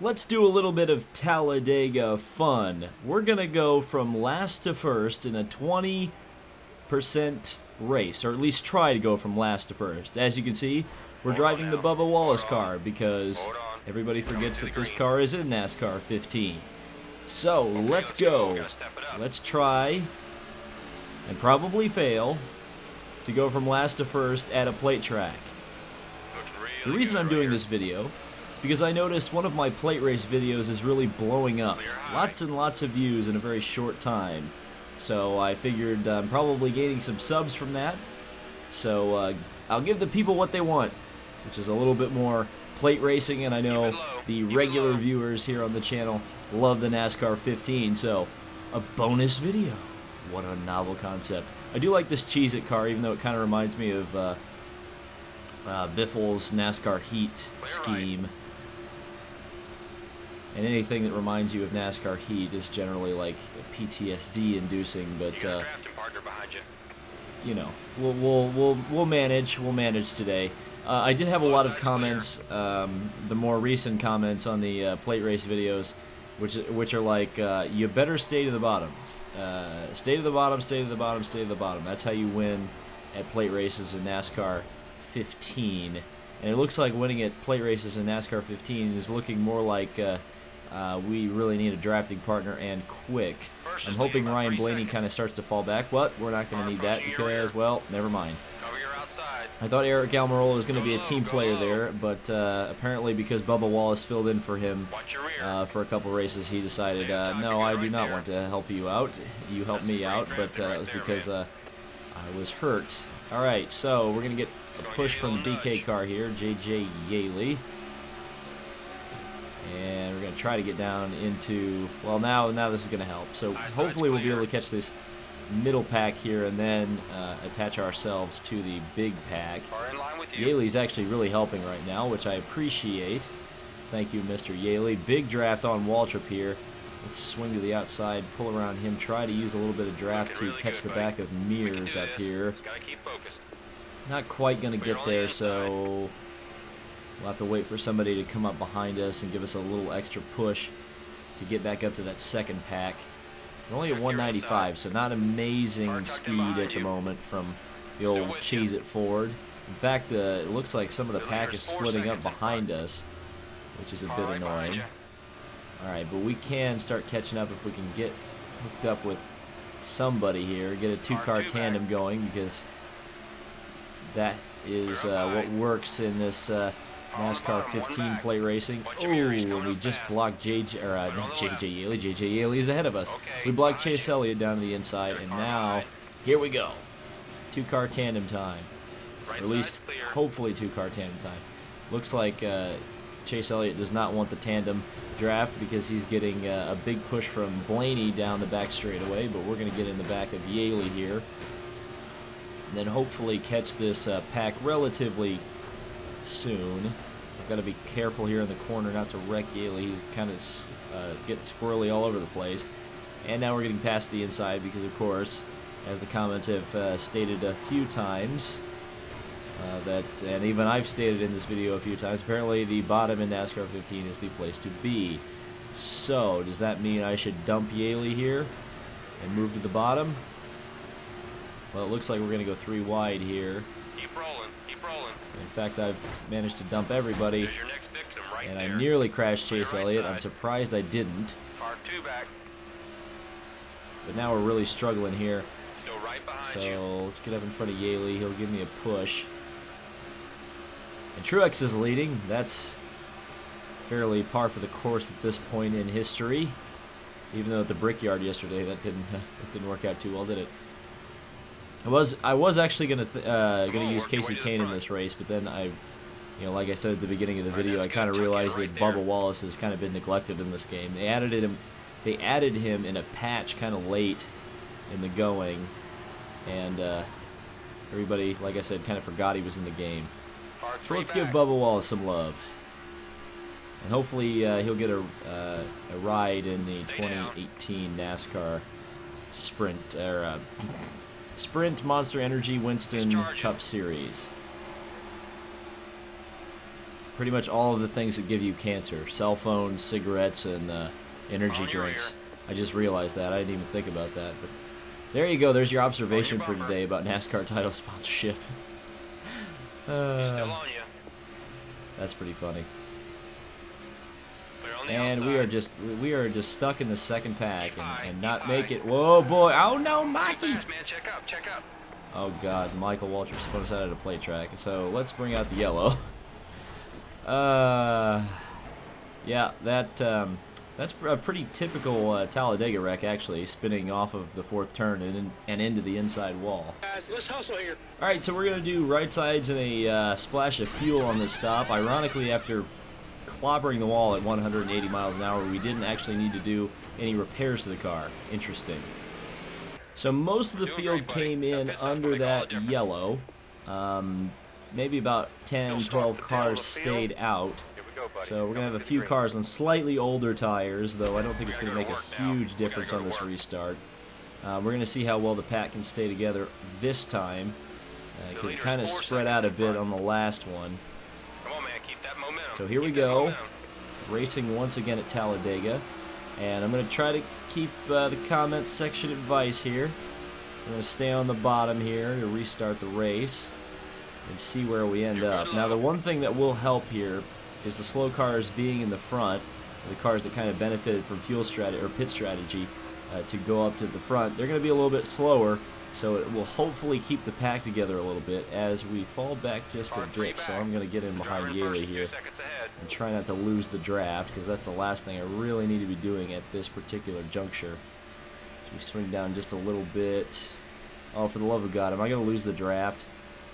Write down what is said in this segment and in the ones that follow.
let's do a little bit of Talladega fun. We're going to go from last to first in a 20% race, or at least try to go from last to first. As you can see, we're driving the Bubba Wallace car because everybody forgets that this car is in NASCAR 15. So, let's go. Let's try, and probably fail, to go from last to first at a plate track. The reason I'm doing this video, because I noticed one of my plate race videos is really blowing up. Lots and lots of views in a very short time. So I figured I'm probably gaining some subs from that. So I'll give the people what they want, which is a little bit more plate racing, and I know the regular viewers here on the channel love the NASCAR 15, so a bonus video. What a novel concept. I do like this Cheez-It car, even though it kind of reminds me of Biffle's NASCAR Heat scheme. And anything that reminds you of NASCAR Heat is generally like PTSD inducing, but you know, we'll manage today. I did have a lot of comments, the more recent comments on the plate race videos, which are like, you better stay to the bottom. Stay to the bottom, stay to the bottom, stay to the bottom. That's how you win at plate races in NASCAR 15. And it looks like winning at plate races in NASCAR 15 is looking more like we really need a drafting partner, and quick. I'm hoping Ryan Blaney kind of starts to fall back, but we're not going to need that because, well, never mind. I thought Eric Almirola was going to be a team player there, but apparently because Bubba Wallace filled in for him for a couple races, he decided, no, I do not want to help you out. You helped me out, but that was because I was hurt. All right, so we're going to get a push from the BK car here, J.J. Yaley. And we're going to try to get down into, well, now this is going to help. So hopefully we'll be able to catch this middle pack here and then attach ourselves to the big pack. Yaley's actually really helping right now, which I appreciate. Thank you, Mr. Yaley. Big draft on Waltrip here. Let's swing to the outside, pull around him, try to use a little bit of draft to catch the back of Mears up here. Not quite going to get there, so we'll have to wait for somebody to come up behind us and give us a little extra push to get back up to that second pack. We're only at 195, so not amazing speed at the moment from the old Cheez-It Ford. In fact, it looks like some of the pack is splitting up behind us, which is a bit annoying. Alright, but we can start catching up if we can get hooked up with somebody here, get a two-car tandem going, because that is what works in this NASCAR 15 play racing. Oh, we just blocked not JJ Yaley. JJ Yaley is ahead of us. We blocked Chase Elliott down to the inside, and now, here we go. Two-car tandem time. Or at least, hopefully, two-car tandem time. Looks like Chase Elliott does not want the tandem draft because he's getting a big push from Blaney down the back straightaway, but we're going to get in the back of Yaley here. And then hopefully catch this pack relatively soon. I've got to be careful here in the corner not to wreck Yaley. He's kind of getting squirrely all over the place. And now we're getting past the inside because, of course, as the comments have stated a few times, and even I've stated in this video a few times, apparently the bottom in NASCAR 15 is the place to be. So, does that mean I should dump Yaley here and move to the bottom? Well, it looks like we're going to go 3 wide here. Keep rolling, keep rolling. In fact, I've managed to dump everybody, and I nearly crashed Chase Elliott. I'm surprised I didn't. Car 2 back. But now we're really struggling here. Still right behind you. So let's get up in front of Yaley. He'll give me a push. And Truex is leading. That's fairly par for the course at this point in history. Even though at the Brickyard yesterday that didn't work out too well, did it? I was actually gonna use Casey Kane in this race, but then like I said at the beginning of the video, I kind of realized that Bubba Wallace has kind of been neglected in this game. They added him in a patch kind of late in the going, and everybody, like I said, kind of forgot he was in the game. So let's give Bubba Wallace some love, and hopefully he'll get a ride in the 2018 NASCAR Sprint Monster Energy Winston Cup Series. pretty much all of the things that give you cancer. Cell phones, cigarettes, and energy drinks. I just realized that. I didn't even think about that. But there you go. There's your observation for today about NASCAR title sponsorship. Still on you. That's pretty funny. Clear on the And outside. we are just stuck in the second pack and not make it. Whoa, boy! Oh no, Mikey! Fast, man. Check up. Check up. Oh God, Michael Waltrip spun us out at a plate track. So let's bring out the yellow. Yeah, that's a pretty typical Talladega wreck, actually, spinning off of the fourth turn and into the inside wall. Guys, let's hustle here. All right, so we're gonna do right sides and a splash of fuel on this stop. Ironically, after clobbering the wall at 180 miles an hour, we didn't actually need to do any repairs to the car. Interesting. So most of the field came in under that yellow. Maybe about 10, 12 cars stayed out. Here we go, buddy. So we're going to have a few cars on slightly older tires, though I don't think it's going to make a huge difference on this restart. We're going to see how well the pack can stay together this time. It kind of spread out a bit on the last one. Come on, man. Keep that momentum. So here we Keep that go, momentum. racing once again at Talladega. And I'm going to try to keep the comments section advice here. I'm going to stay on the bottom here to restart the race and see where we end up. Now, the one thing that will help here is the slow cars being in the front, the cars that kind of benefited from fuel strategy or pit strategy to go up to the front. They're going to be a little bit slower, so it will hopefully keep the pack together a little bit as we fall back just a bit. So I'm going to get in behind Yaley here and try not to lose the draft, because that's the last thing I really need to be doing at this particular juncture. So we swing down just a little bit. Oh, for the love of God, am I going to lose the draft?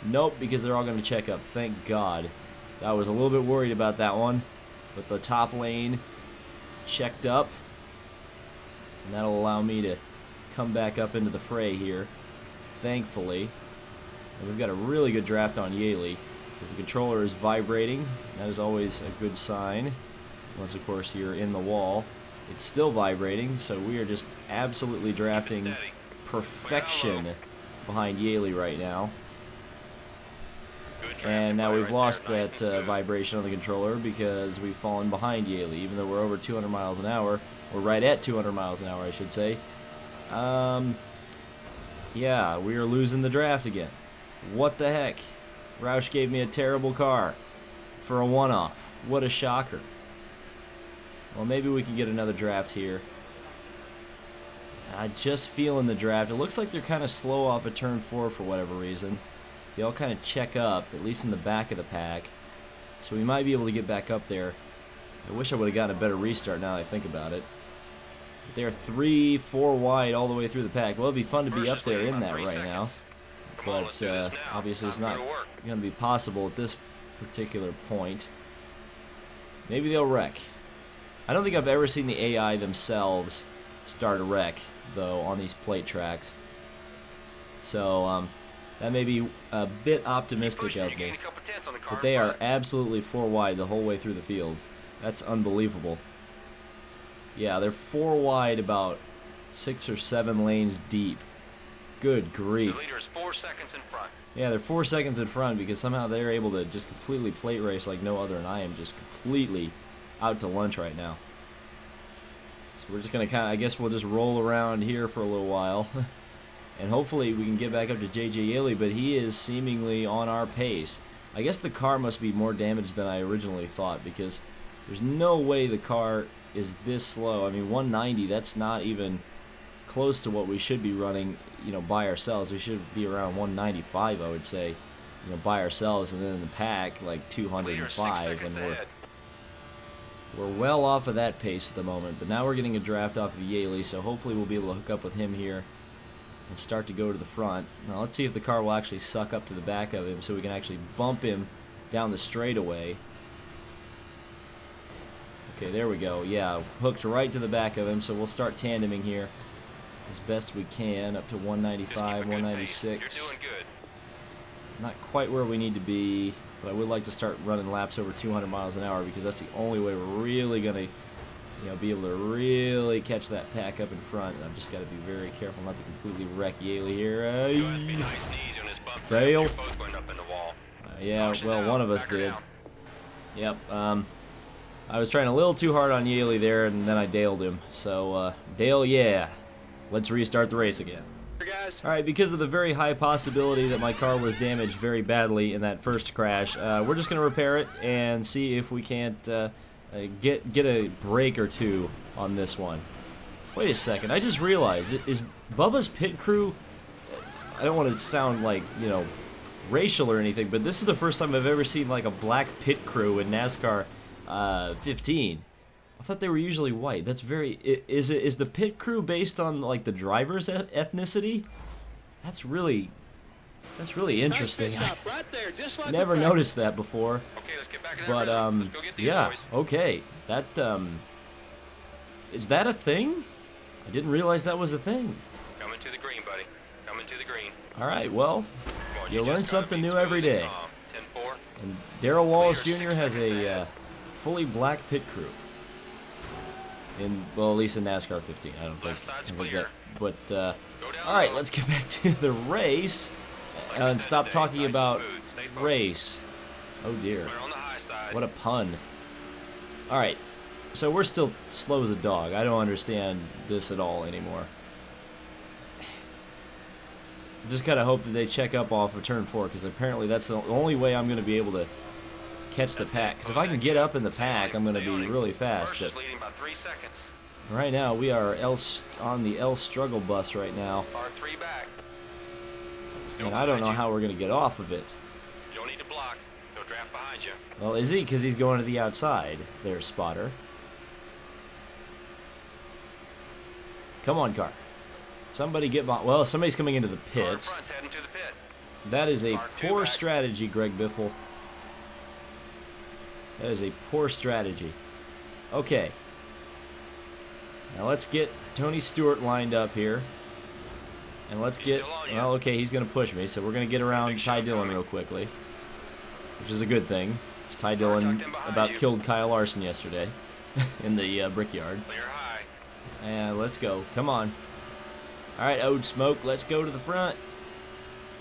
Nope, because they're all going to check up. Thank God. I was a little bit worried about that one. But the top lane checked up. And that'll allow me to come back up into the fray here, thankfully. And we've got a really good draft on Yaley, because the controller is vibrating. That is always a good sign. Unless, of course, you're in the wall. It's still vibrating, so we are just absolutely drafting perfection behind Yaley right now. And now we've lost that vibration on the controller because we've fallen behind Yaley, even though we're over 200 miles an hour. We're right at 200 miles an hour, I should say. Yeah, we are losing the draft again. What the heck? Roush gave me a terrible car for a one-off. What a shocker. Well, maybe we can get another draft here. I just feeling the draft. It looks like they're kind of slow off of turn 4 for whatever reason. They all kind of check up, at least in the back of the pack. So we might be able to get back up there. I wish I would have gotten a better restart now that I think about it. But they're 3, 4 wide all the way through the pack. Well, it'd be fun to be up there in that right now. But obviously it's not going to be possible at this particular point. Maybe they'll wreck. I don't think I've ever seen the AI themselves start a wreck, though, on these plate tracks. So, that may be a bit optimistic of me. But they are absolutely 4 wide the whole way through the field. That's unbelievable. Yeah, they're 4 wide, about 6 or 7 lanes deep. Good grief. The leader is 4 seconds in front. Yeah, they're 4 seconds in front because somehow they're able to just completely plate race like no other, and I am just completely out to lunch right now. So we're just going to I guess we'll just roll around here for a little while. And hopefully we can get back up to J.J. Yaley, but he is seemingly on our pace. I guess the car must be more damaged than I originally thought, because there's no way the car is this slow. I mean, 190, that's not even close to what we should be running, you know, by ourselves. We should be around 195, I would say, you know, by ourselves, and then in the pack, like 205, and we're well off of that pace at the moment. But now we're getting a draft off of Yaley, so hopefully we'll be able to hook up with him here and start to go to the front. Now let's see if the car will actually suck up to the back of him so we can actually bump him down the straightaway. Okay, there we go. Yeah, hooked right to the back of him, so we'll start tandeming here as best we can up to 195, 196. Not quite where we need to be, but I would like to start running laps over 200 miles an hour, because that's the only way we're really going to, you know, be able to really catch that pack up in front. And I've just got to be very careful not to completely wreck Yaley here. Fail. Yeah, well, one of us did. Yep. I was trying a little too hard on Yaley there, and then I Daled him. So, Dale, yeah. Let's restart the race again. Alright, because of the very high possibility that my car was damaged very badly in that first crash, we're just going to repair it and see if we can't get a break or two on this one. Wait a second, I just realized, is Bubba's pit crew, I don't want to sound like, you know, racial or anything, but this is the first time I've ever seen like a black pit crew in NASCAR 15. I thought they were usually white. That's very... Is the pit crew based on like the driver's ethnicity? That's really interesting. Right there, just like Never noticed that before. Okay, let's get back in But Let's go get these yeah, boys. okay. That is that a thing? I didn't realize that was a thing. Coming to the green, buddy. Coming to the green. All right, well, Come on, you learn just gotta something be new every smooth and day. calm. 10-4. And Darrell Wallace Leader, Jr. has 6 seconds a ahead. fully black pit crew. Well, at least in NASCAR 15, I don't think. Left side's I think clear. that, but Go down all right, low. let's get back to the race Like I and said stop today, talking nice and about smooth. Stay focused. race. Oh dear, We're on the high side. what a pun! All right, so we're still slow as a dog. I don't understand this at all anymore. Just gotta hope that they check up off of turn 4, because apparently that's the only way I'm gonna be able to catch the pack. Because if I can get up in the pack, I'm gonna be really fast. Furst But is leading by 3 seconds. right now we are on the L struggle bus right now, R3 back. and I don't know how we're gonna get off of it. You don't need to block. No draft behind you. Well, is he? Because he's going to the outside. There, spotter. Come on, car. Somebody get by. Well, somebody's coming into the Car in pits. front's heading to the pit. That is a Car two poor back. strategy, Greg Biffle. That is a poor strategy. Okay. Now let's get Tony Stewart lined up here. And let's He's get... still on you. Well, okay, he's going to push me, so we're going to get around Big Ty shot Dillon coming. real quickly. Which is a good thing. Ty Car Dillon tucked in behind about you. killed Kyle Larson yesterday in the Brickyard. Clear high. And let's go. Come on. All right, Ode Smoke, let's go to the front.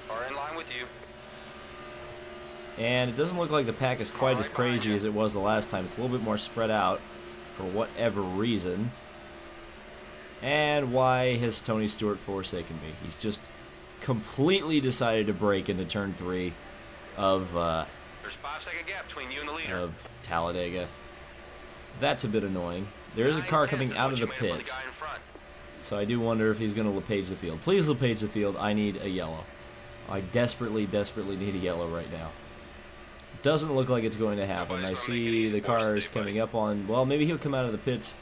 Car in line with you. And it doesn't look like the pack is quite as right behind crazy you. as it was the last time. It's a little bit more spread out for whatever reason. And why has Tony Stewart forsaken me? He's just completely decided to break into turn 3 of There's 5-second gap between you and the leader. Talladega. That's a bit annoying. There is a 9 car tenths coming is out what of you the made up on pits. guy in front. So I do wonder if he's going to LePage the field. Please LePage the field. I need a yellow. I desperately, desperately need a yellow right now. Doesn't look like it's going to happen. I Nobody's gonna make it see easy the for us cars today, buddy. coming up on... Well, maybe he'll come out of the pits,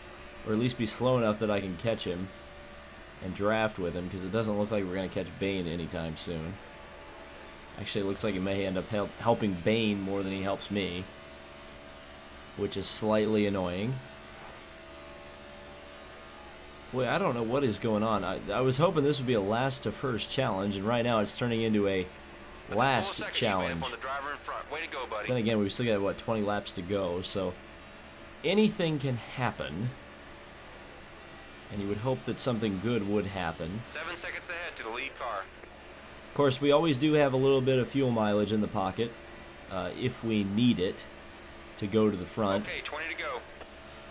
or at least be slow enough that I can catch him and draft with him, because it doesn't look like we're going to catch Bane anytime soon. Actually, it looks like he may end up helping Bane more than he helps me, which is slightly annoying. Boy, I don't know what is going on. I was hoping this would be a last to first challenge, and right now it's turning into a last Full second challenge. evamp on the driver in front. Way to go, buddy. Then again, we've still got, what, 20 laps to go, so anything can happen. And you would hope that something good would happen. 7 seconds ahead to the lead car. Of course, we always do have a little bit of fuel mileage in the pocket, if we need it, to go to the front. Okay, 20 to go.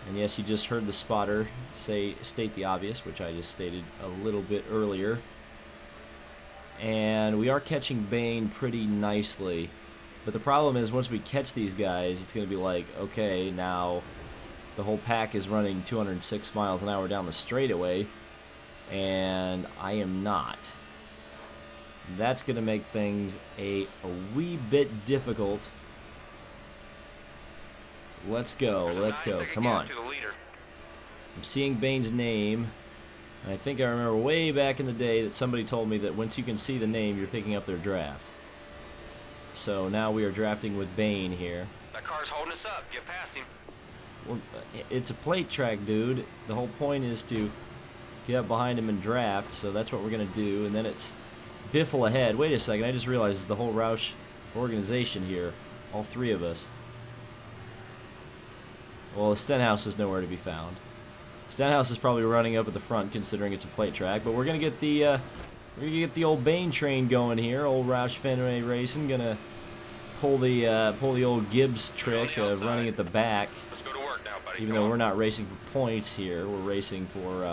And yes, you just heard the spotter state the obvious, which I just stated a little bit earlier. And we are catching Bane pretty nicely. But the problem is, once we catch these guys, it's going to be like, okay, now the whole pack is running 206 miles an hour down the straightaway, and I am not. That's going to make things a wee bit difficult. Let's go, There's a let's go, 9-second come gap on. to the leader. I'm seeing Bane's name, and I think I remember way back in the day that somebody told me that once you can see the name, you're picking up their draft. So now we are drafting with Bane here. That car's holding us up. Get past him. Well, it's a plate track, dude. The whole point is to get up behind him and draft, so that's what we're going to do. And then it's Biffle ahead. Wait a second, I just realized it's the whole Roush organization here. All 3 of us. Well, Stenhouse is nowhere to be found. Stenhouse is probably running up at the front, considering it's a plate track. But we're gonna get the old Bane train going here. Old Roush Fenway Racing gonna pull the old Gibbs trick of running at the back. Let's go to work now, buddy. Even though we're not racing for points here, we're racing for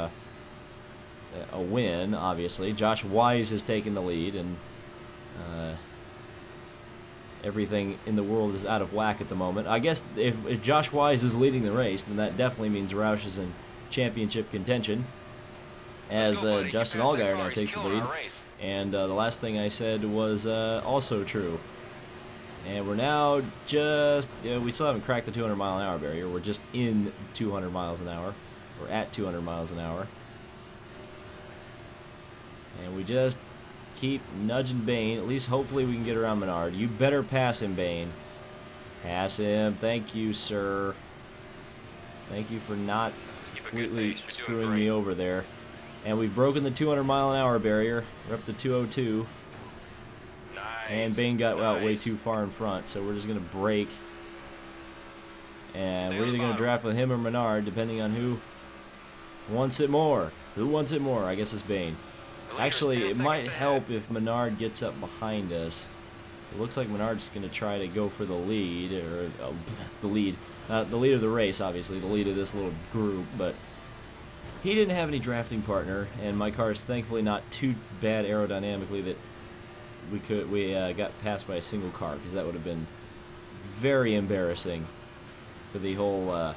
a win, obviously. Josh Wise has taken the lead, and everything in the world is out of whack at the moment. I guess if Josh Wise is leading the race, then that definitely means Roush is in championship contention, as Justin Allgaier now takes the lead. And the last thing I said was also true. And we're now just, we still haven't cracked the 200 mile an hour barrier. We're just in 200 miles an hour. We're at 200 miles an hour. And we just keep nudging Bane. At least hopefully we can get around Menard. You better pass him, Bane. Pass him. Thank you, sir. Thank you for not completely screwing me over there. And we've broken the 200 mile an hour barrier. We're up to 202. Nice. And Bane got out way too far in front, so we're just going to brake. And we're either going to draft with him or Menard, depending on who wants it more. Who wants it more? I guess it's Bane. Actually, it might help if Menard gets up behind us. It looks like Menard's going to try to go for the lead, or the lead. Not the lead of the race, obviously, the lead of this little group, but he didn't have any drafting partner, and my car is thankfully not too bad aerodynamically that we got passed by a single car, because that would have been very embarrassing for the whole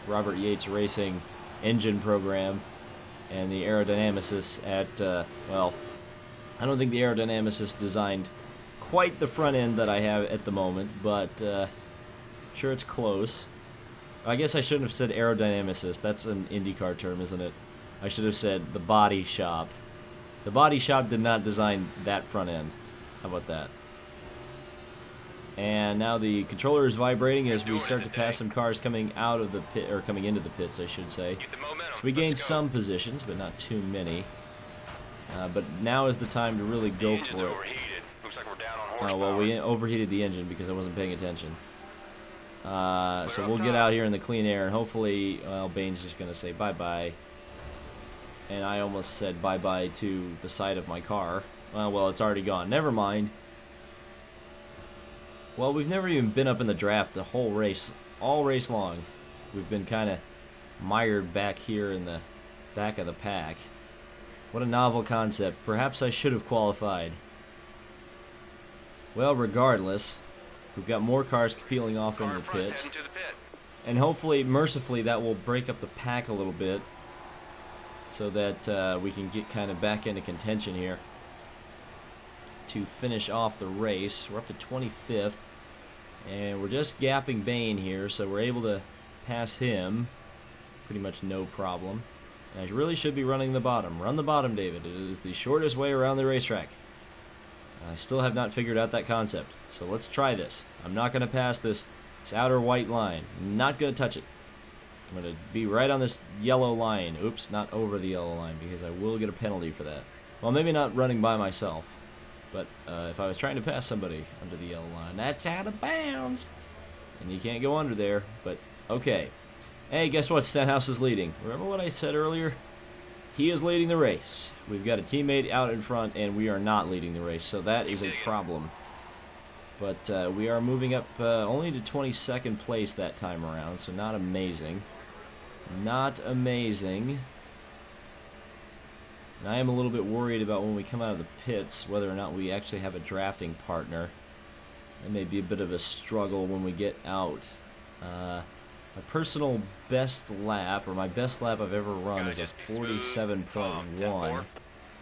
Robert Yates Racing engine program and the aerodynamicists at, well, I don't think the aerodynamicists designed quite the front end that I have at the moment, but sure, it's close. I guess I shouldn't have said aerodynamicist. That's an IndyCar term, isn't it? I should have said the body shop. The body shop did not design that front end. How about that? And now the controller is vibrating as we start to pass some cars coming out of the pit, or coming into the pits, I should say. So we gained some positions, but not too many. But now is the time to really go for it. Oh, well, we overheated the engine because I wasn't paying attention. So we'll get out here in the clean air, and hopefully, well, Bane's just going to say bye-bye. And I almost said bye-bye to the side of my car. Well, it's already gone. Never mind. Well, we've never even been up in the draft the whole race, all race long. We've been kind of mired back here in the back of the pack. What a novel concept. Perhaps I should have qualified. Well, regardless, we've got more cars peeling off into the pits. And hopefully, mercifully, that will break up the pack a little bit so that we can get kind of back into contention here to finish off the race. We're up to 25th, and we're just gapping Bane here, so we're able to pass him pretty much no problem. And I really should be running the bottom. Run the bottom, David. It is the shortest way around the racetrack. I still have not figured out that concept, so let's try this. I'm not going to pass this outer white line. I'm not going to touch it. I'm going to be right on this yellow line. Oops, not over the yellow line, because I will get a penalty for that. Well, maybe not running by myself, but if I was trying to pass somebody under the yellow line, that's out of bounds. And you can't go under there, but okay. Hey, guess what? Stenhouse is leading. Remember what I said earlier? He is leading the race. We've got a teammate out in front, and we are not leading the race, so that is a problem. But we are moving up only to 22nd place that time around, so not amazing. Not amazing. And I am a little bit worried about when we come out of the pits, whether or not we actually have a drafting partner. It may be a bit of a struggle when we get out. My personal best lap, or my best lap I've ever run, is a 47.1.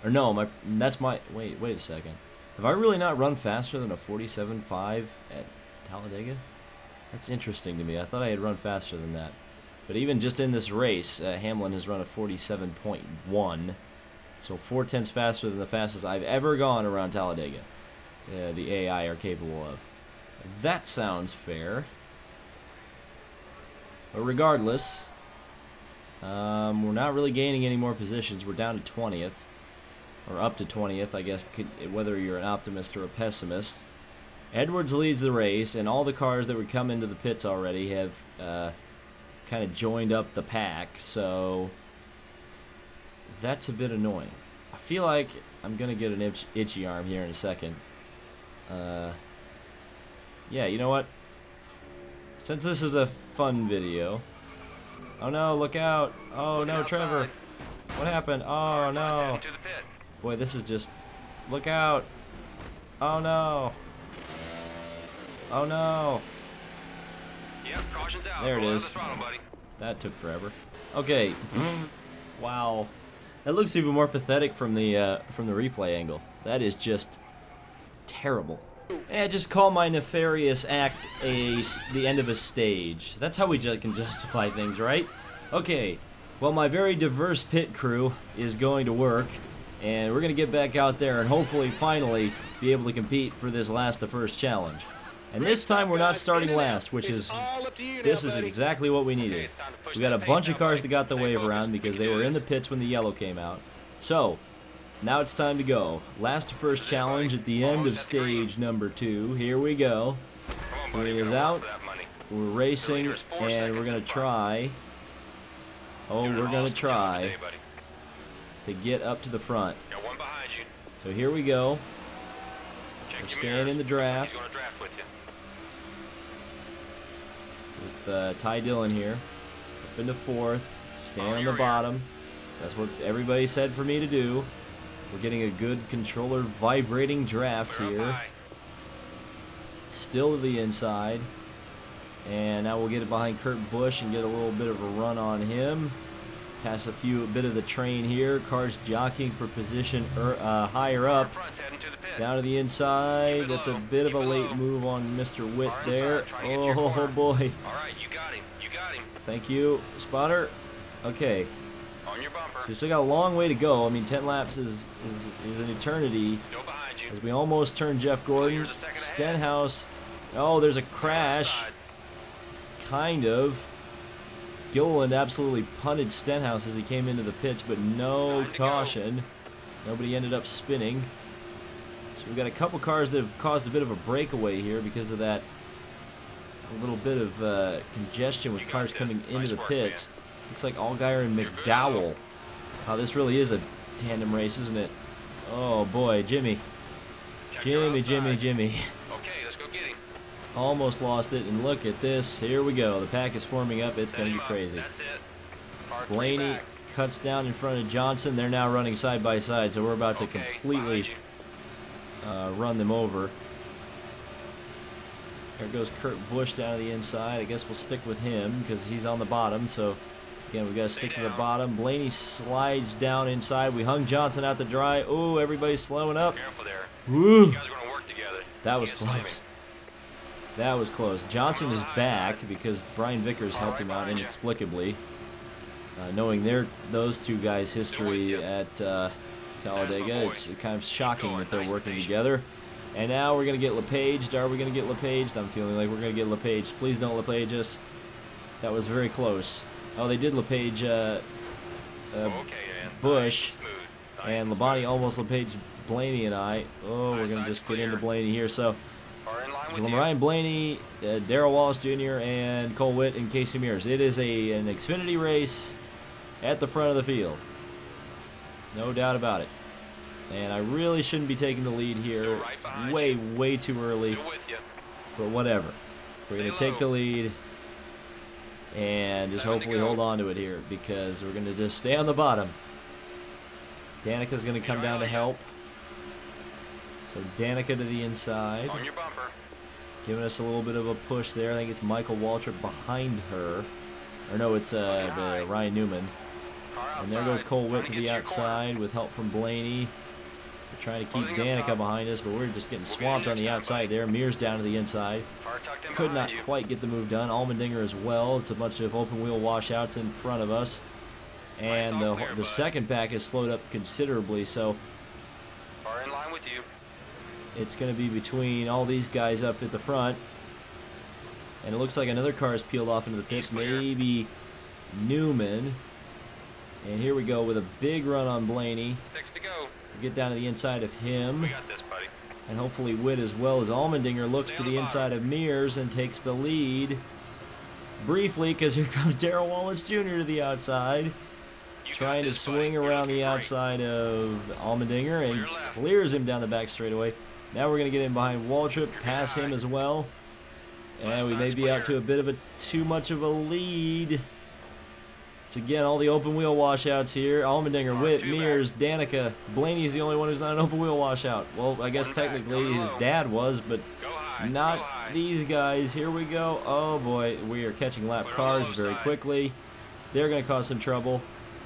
Or no, that's my... Wait a second. Have I really not run faster than a 47.5 at Talladega? That's interesting to me. I thought I had run faster than that. But even just in this race, Hamlin has run a 47.1. So 4/10 faster than the fastest I've ever gone around Talladega. The AI are capable of. That sounds fair. But regardless, we're not really gaining any more positions. We're down to 20th. Or up to 20th, I guess, whether you're an optimist or a pessimist. Edwards leads the race, and all the cars that would come into the pits already have kind of joined up the pack, so that's a bit annoying. I feel like I'm going to get an itchy arm here in a second. Yeah, you know what? Since this is a fun video... Oh no, look out! Oh no, Trevor! What happened? Oh no! Boy, this is just... Look out! Oh no! Oh no! Yep, caution's out. There it Roll out is. the throttle, buddy. That took forever. Okay. Wow. That looks even more pathetic from the replay angle. That is just terrible. And just call my nefarious act the end of a stage. That's how we can justify things, right? Okay. Well, my very diverse pit crew is going to work, and we're going to get back out there and hopefully, finally, be able to compete for this last to first challenge. And this time we're not starting last, which is, this is exactly what we needed. We got a bunch of cars that got the wave around because they were in the pits when the yellow came out. So, now it's time to go. Last to first challenge at the end of stage number 2. Here we go. Green is out. We're racing, and we're going to try. Oh, we're going to try to get up to the front. So here we go. We're staying in the draft. With Ty Dillon here. Up into 4th. Staying on the bottom. That's what everybody said for me to do. We're getting a good controller vibrating draft here. Still to the inside. And now we'll get it behind Kurt Busch and get a little bit of a run on him. Pass a bit of the train here. Cars jockeying for position higher up. Down to the inside. That's a bit of a late move on Mr. Witt there. Oh boy. All right, you got him. You got him. Thank you, spotter. Okay. On your bumper. So we still got a long way to go. I mean, 10 laps is an eternity. Go behind you. As we almost turn Jeff Gordon. Stenhouse. Oh, there's a crash. Kind of. Gilliland absolutely punted Stenhouse as he came into the pits, but no caution. Nobody ended up spinning. So we've got a couple cars that have caused a bit of a breakaway here because of that little bit of congestion with cars coming into the pits. Looks like Allgaier and McDowell. Wow, this really is a tandem race, isn't it? Oh boy, Jimmy. Jimmy. Okay, let's go get him. Almost lost it, and look at this. Here we go. The pack is forming up. It's going to be crazy. That's it. Car 3 Blaney back. cuts down in front of Johnson. They're now running side by side, so we're about to Okay, completely behind you. run them over. There goes Kurt Busch down to the inside. I guess we'll stick with him because he's on the bottom. So, again, we got to stick to the bottom. Blaney slides down inside. We hung Johnson out to dry. Oh, everybody's slowing up. Careful there. Woo! You guys are going to work together. That was Can't slow me. close. That was close. Johnson is back because Brian Vickers helped him out inexplicably. Knowing those two guys' history at Talladega, it's kind of shocking that they're working together. And now we're going to get LePage. Are we going to get LePage? I'm feeling like we're going to get LePage. Please don't LePage us. That was very close. Oh, they did LePage Bush. And Labonte almost LePage Blaney and I. Oh, we're going to just get into Blaney here. So, Ryan Blaney, Darrell Wallace Jr., and Cole Witt and Casey Mears. It is an Xfinity race at the front of the field. No doubt about it. And I really shouldn't be taking the lead here. Way too early. But whatever. We're going to take the lead and just hopefully hold on to it here because we're going to just stay on the bottom. Danica's going to come down to help. So Danica to the inside. On your bumper. Giving us a little bit of a push there. I think it's Michael Waltrip behind her. Or no, it's Ryan Newman. And there goes Cole Witt to the outside with help from Blaney. We're trying to keep Danica behind us, but we're just getting swamped on the outside there. Mears down to the inside. Could not quite get the move done. Allmendinger as well. It's a bunch of open wheel washouts in front of us. And the second pack has slowed up considerably, so Car in line with you. it's going to be between all these guys up at the front. And it looks like another car is peeled off into the pits. Maybe Newman. And here we go with a big run on Blaney. 6 to go. We get down to the inside of him. We got this, buddy. And hopefully Witt as well as Allmendinger looks to the inside of Mears and takes the lead. Briefly, because here comes Darrell Wallace Jr. to the outside. Trying to swing around the outside of Allmendinger and clears him down the back straightaway. Now we're going to get in behind Waltrip, pass him as well. And we may be out to a bit of a too much of a lead. It's again all the open wheel washouts here. Allmendinger, Witt, Mears, Danica. Blaney's the only one who's not an open wheel washout. Well, I guess technically his dad was, but not these guys. Here we go. Oh boy, we are catching lap cars very quickly. They're going to cause some trouble.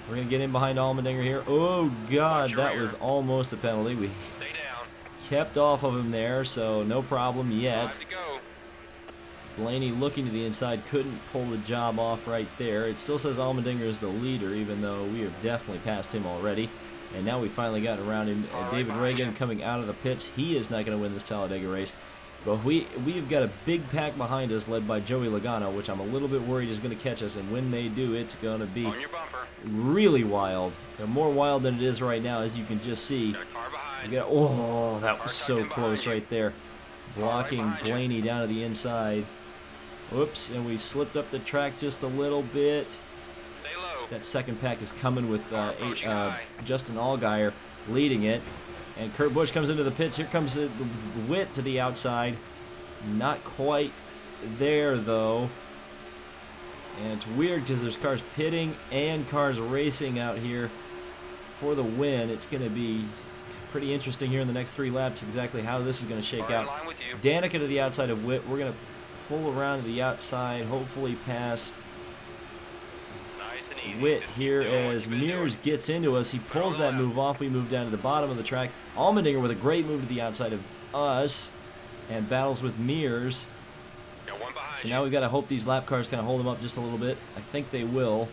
We're going to get in behind Allmendinger here. Oh god, that was almost a penalty. We kept off of him there, so no problem yet. Blaney looking to the inside, couldn't pull the job off right there. It still says Allmendinger is the leader, even though we have definitely passed him already. And now we finally got around him. David Reagan coming out of the pits. He is not going to win this Talladega race. But we've got a big pack behind us led by Joey Logano, which I'm a little bit worried is going to catch us. And when they do, it's going to be really wild. They're more wild than it is right now, as you can just see. Oh, that was so close right there. Blocking Blaney down to the inside. Whoops, and we slipped up the track just a little bit. That second pack is coming with Justin Allgaier leading it. And Kurt Busch comes into the pits. Here comes Witt to the outside. Not quite there, though. And it's weird because there's cars pitting and cars racing out here for the win. It's going to be pretty interesting here in the next 3 laps exactly how this is going to shake out. Danica to the outside of Witt. We're going to pull around to the outside, hopefully pass Witt here as Mears gets into us. He pulls that move off. We move down to the bottom of the track. Allmendinger with a great move to the outside of us and battles with Mears. So now we've got to hope these lap cars kind of hold them up just a little bit. I think they will.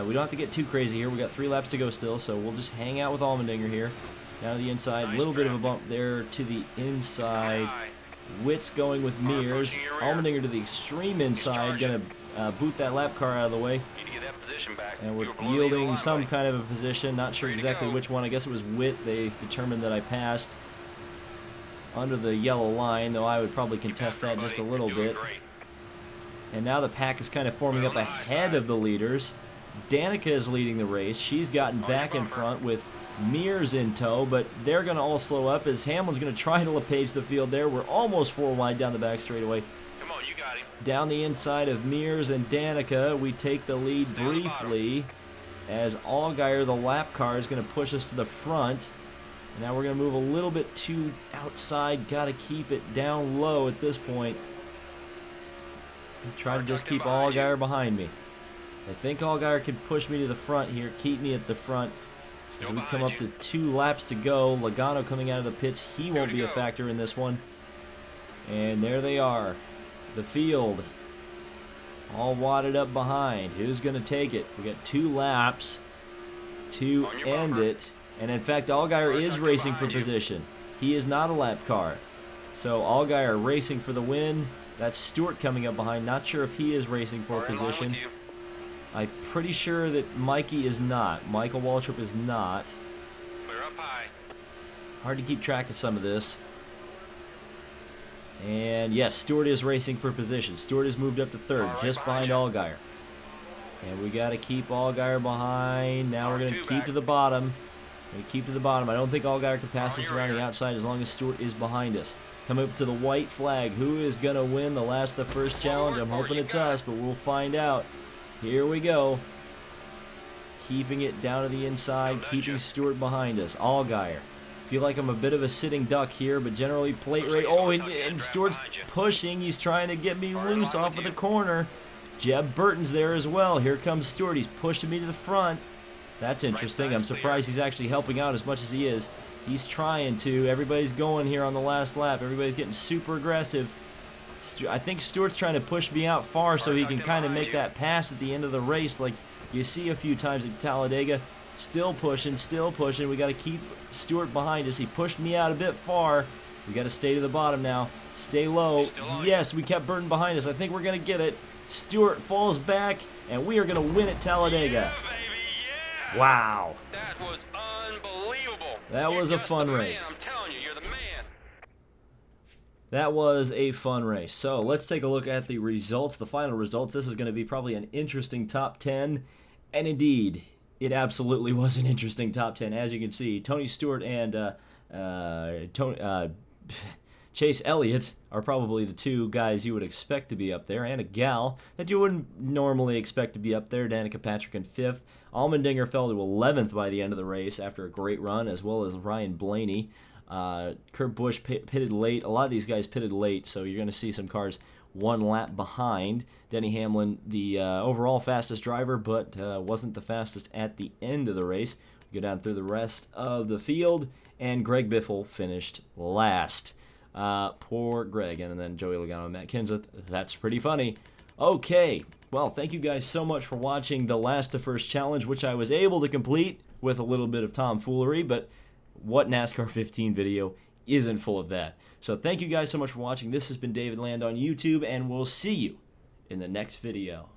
We don't have to get too crazy here. We got 3 laps to go still, so we'll just hang out with Allmendinger here. Down to the inside, a little bit of a bump there to the inside. Witt's going with Mears. Allmendinger to the extreme inside, gonna boot that lap car out of the way. And we're yielding some kind of a position. Not sure exactly which one. I guess it was Witt. They determined that I passed under the yellow line, though I would probably contest that just a little bit. And now the pack is kind of forming up ahead of the leaders. Danica is leading the race. She's gotten back in front with Mears in tow, but they're going to all slow up as Hamlin's going to try to LePage the field there. We're almost 4 wide down the back straightaway. Come on, you got him. Down the inside of Mears and Danica, we take the lead briefly as Allgaier, the lap car, is going to push us to the front. And now we're going to move a little bit too outside. Got to keep it down low at this point. Try to just keep Allgaier behind me. I think Allgaier can push me to the front here, keep me at the front. As we come up to 2 laps to go, Logano coming out of the pits, he won't be a factor in this one. And there they are, the field, all wadded up behind. Who's going to take it? We got 2 laps to end it. And in fact, Allgaier is racing for position. He is not a lap car. So Allgaier racing for the win. That's Stewart coming up behind. Not sure if he is racing for a position. I'm pretty sure that Mikey is not. Michael Waltrip is not. Clear up high. Hard to keep track of some of this. And yes, Stewart is racing for position. Stewart has moved up to 3rd, just behind Allgaier. And we got to keep Allgaier behind. Now we're going to keep to the bottom. I don't think Allgaier can pass us around the outside as long as Stewart is behind us. Coming up to the white flag. Who is going to win the first challenge? I'm hoping it's us, but we'll find out. Here we go. Keeping it down to the inside, keeping Stewart behind us. Allgaier. Feel like I'm a bit of a sitting duck here, but generally plate rate. Oh, and Stewart's pushing. He's trying to get me loose off of the corner. Jeb Burton's there as well. Here comes Stewart. He's pushing me to the front. That's interesting. I'm surprised he's actually helping out as much as he is. He's trying to. Everybody's going here on the last lap. Everybody's getting super aggressive. I think Stewart's trying to push me out far so he can kind of make that pass at the end of the race like you see a few times at Talladega. Still pushing, still pushing. We got to keep Stewart behind us. He pushed me out a bit far. We got to stay to the bottom now. Stay low. Yes, we kept Burton behind us. I think we're going to get it. Stewart falls back, and we are going to win at Talladega. Yeah, baby, yeah. Wow. That was unbelievable. That was a fun race. I'm telling you, you're the man. That was a fun race. So let's take a look at the results, the final results. This is going to be probably an interesting top 10. And indeed, it absolutely was an interesting top 10. As you can see, Tony Stewart and Chase Elliott are probably the two guys you would expect to be up there, and a gal that you wouldn't normally expect to be up there, Danica Patrick in 5th. Allmendinger fell to 11th by the end of the race after a great run, as well as Ryan Blaney. Kurt Busch pitted late. A lot of these guys pitted late, so you're going to see some cars one lap behind. Denny Hamlin, the overall fastest driver, but wasn't the fastest at the end of the race. We go down through the rest of the field, and Greg Biffle finished last. Poor Greg, and then Joey Logano and Matt Kenseth. That's pretty funny. Okay, well, thank you guys so much for watching the Last to First Challenge, which I was able to complete with a little bit of tomfoolery, but what NASCAR 15 video isn't full of that? So thank you guys so much for watching. This has been David Land on YouTube, and we'll see you in the next video.